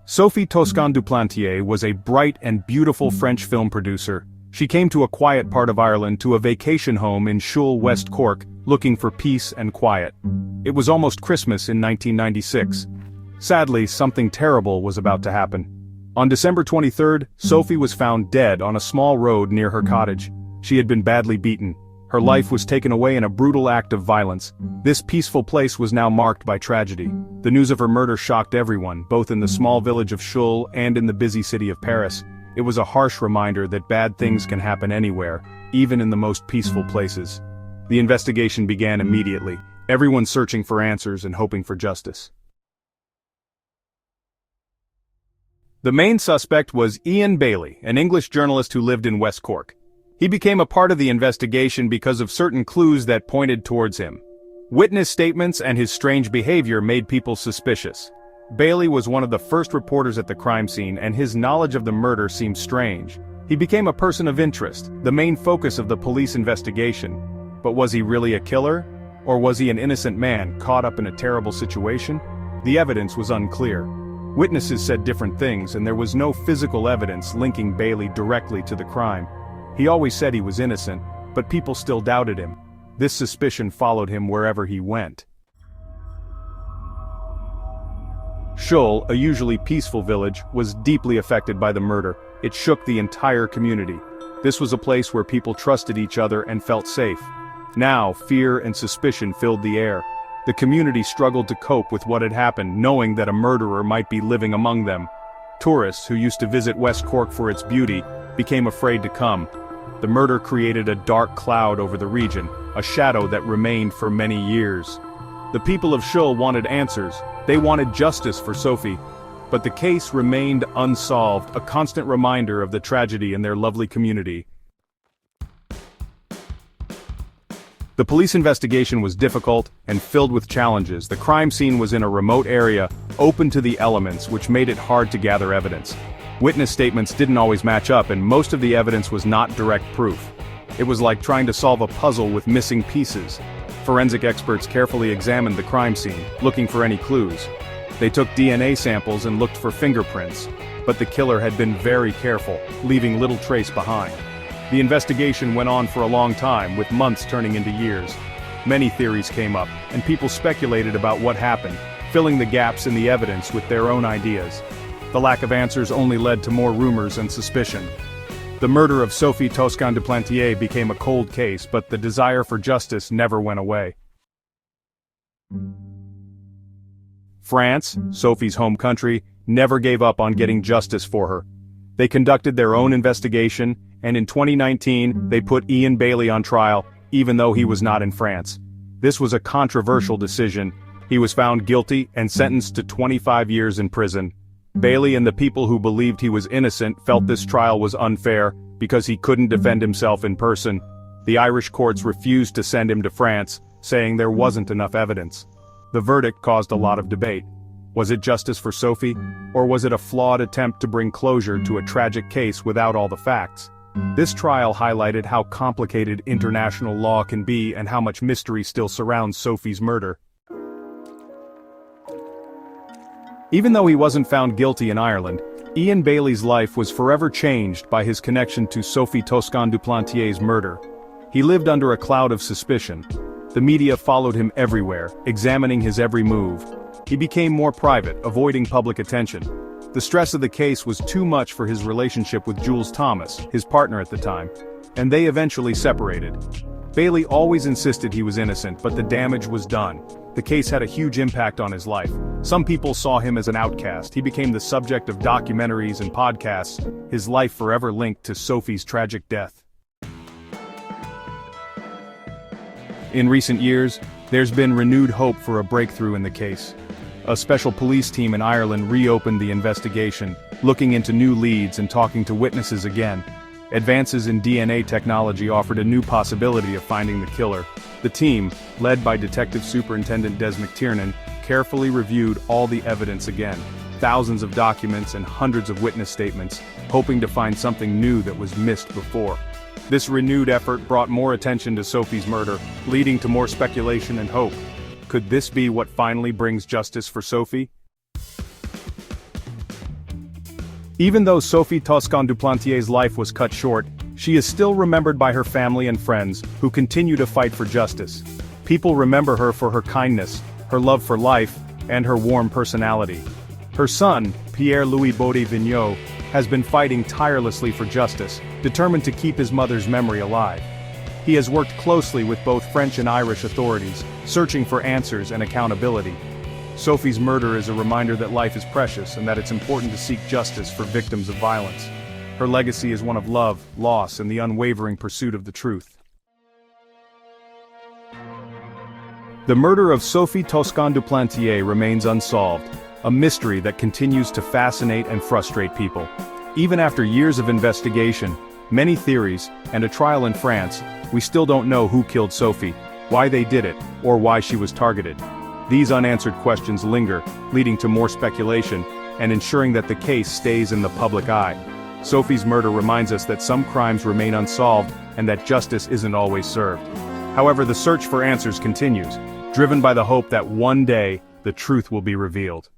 Sophie Toscan du Plantier was a bright and beautiful French film producer. She came to a quiet part of Ireland to a vacation home in Shull, West Cork, looking for peace and quiet. It was almost Christmas in 1996. Sadly, something terrible was about to happen. On December 23rd, Sophie was found dead on a small road near her cottage. She had been badly beaten. Her life was taken away in a brutal act of violence. This peaceful place was now marked by tragedy. The news of her murder shocked everyone, both in the small village of Shull and in the busy city of Paris. It was a harsh reminder that bad things can happen anywhere, even in the most peaceful places. The investigation began immediately, everyone searching for answers and hoping for justice. The main suspect was Ian Bailey, an English journalist who lived in West Cork. He became a part of the investigation because of certain clues that pointed towards him. Witness statements and his strange behavior made people suspicious. Bailey was one of the first reporters at the crime scene, and his knowledge of the murder seemed strange. He became a person of interest, the main focus of the police investigation. But was he really a killer? Or was he an innocent man caught up in a terrible situation? The evidence was unclear. Witnesses said different things, and there was no physical evidence linking Bailey directly to the crime. He always said he was innocent, but people still doubted him. This suspicion followed him wherever he went. Shull, a usually peaceful village, was deeply affected by the murder. It shook the entire community. This was a place where people trusted each other and felt safe. Now, fear and suspicion filled the air. The community struggled to cope with what had happened, knowing that a murderer might be living among them. Tourists, who used to visit West Cork for its beauty, became afraid to come. The murder created a dark cloud over the region, a shadow that remained for many years. The people of Shull wanted answers. They wanted justice for Sophie. But the case remained unsolved, a constant reminder of the tragedy in their lovely community. The police investigation was difficult and filled with challenges. The crime scene was in a remote area, open to the elements, which made it hard to gather evidence. Witness statements didn't always match up, and most of the evidence was not direct proof. It was like trying to solve a puzzle with missing pieces. Forensic experts carefully examined the crime scene, looking for any clues. They took DNA samples and looked for fingerprints, but the killer had been very careful, leaving little trace behind. The investigation went on for a long time, with months turning into years. Many theories came up, and people speculated about what happened, filling the gaps in the evidence with their own ideas. The lack of answers only led to more rumors and suspicion. The murder of Sophie Toscan du Plantier became a cold case, but the desire for justice never went away. France, Sophie's home country, never gave up on getting justice for her. They conducted their own investigation, and in 2019, they put Ian Bailey on trial, even though he was not in France. This was a controversial decision. He was found guilty and sentenced to 25 years in prison. Bailey and the people who believed he was innocent felt this trial was unfair because he couldn't defend himself in person. The Irish courts refused to send him to France, saying there wasn't enough evidence. The verdict caused a lot of debate. Was it justice for Sophie, or was it a flawed attempt to bring closure to a tragic case without all the facts? This trial highlighted how complicated international law can be and how much mystery still surrounds Sophie's murder. Even though he wasn't found guilty in Ireland, Ian Bailey's life was forever changed by his connection to Sophie Toscan du Plantier's murder. He lived under a cloud of suspicion. The media followed him everywhere, examining his every move. He became more private, avoiding public attention. The stress of the case was too much for his relationship with Jules Thomas, his partner at the time, and they eventually separated. Bailey always insisted he was innocent, but the damage was done. The case had a huge impact on his life. Some people saw him as an outcast. He became the subject of documentaries and podcasts, his life forever linked to Sophie's tragic death. In recent years, there's been renewed hope for a breakthrough in the case. A special police team in Ireland reopened the investigation, looking into new leads and talking to witnesses again. Advances in DNA technology offered a new possibility of finding the killer. The team, led by Detective Superintendent Des McTiernan, carefully reviewed all the evidence again, thousands of documents and hundreds of witness statements, hoping to find something new that was missed before. This renewed effort brought more attention to Sophie's murder, leading to more speculation and hope. Could this be what finally brings justice for Sophie? Even though Sophie Toscan Duplantier's life was cut short, she is still remembered by her family and friends, who continue to fight for justice. People remember her for her kindness, her love for life, and her warm personality. Her son, Pierre-Louis Baudet-Vigneault, has been fighting tirelessly for justice, determined to keep his mother's memory alive. He has worked closely with both French and Irish authorities, searching for answers and accountability. Sophie's murder is a reminder that life is precious and that it's important to seek justice for victims of violence. Her legacy is one of love, loss, and the unwavering pursuit of the truth. The murder of Sophie Toscan Duplantier remains unsolved, a mystery that continues to fascinate and frustrate people. Even after years of investigation, many theories, and a trial in France, we still don't know who killed Sophie, why they did it, or why she was targeted. These unanswered questions linger, leading to more speculation, and ensuring that the case stays in the public eye. Sophie's murder reminds us that some crimes remain unsolved, and that justice isn't always served. However, the search for answers continues, driven by the hope that one day, the truth will be revealed.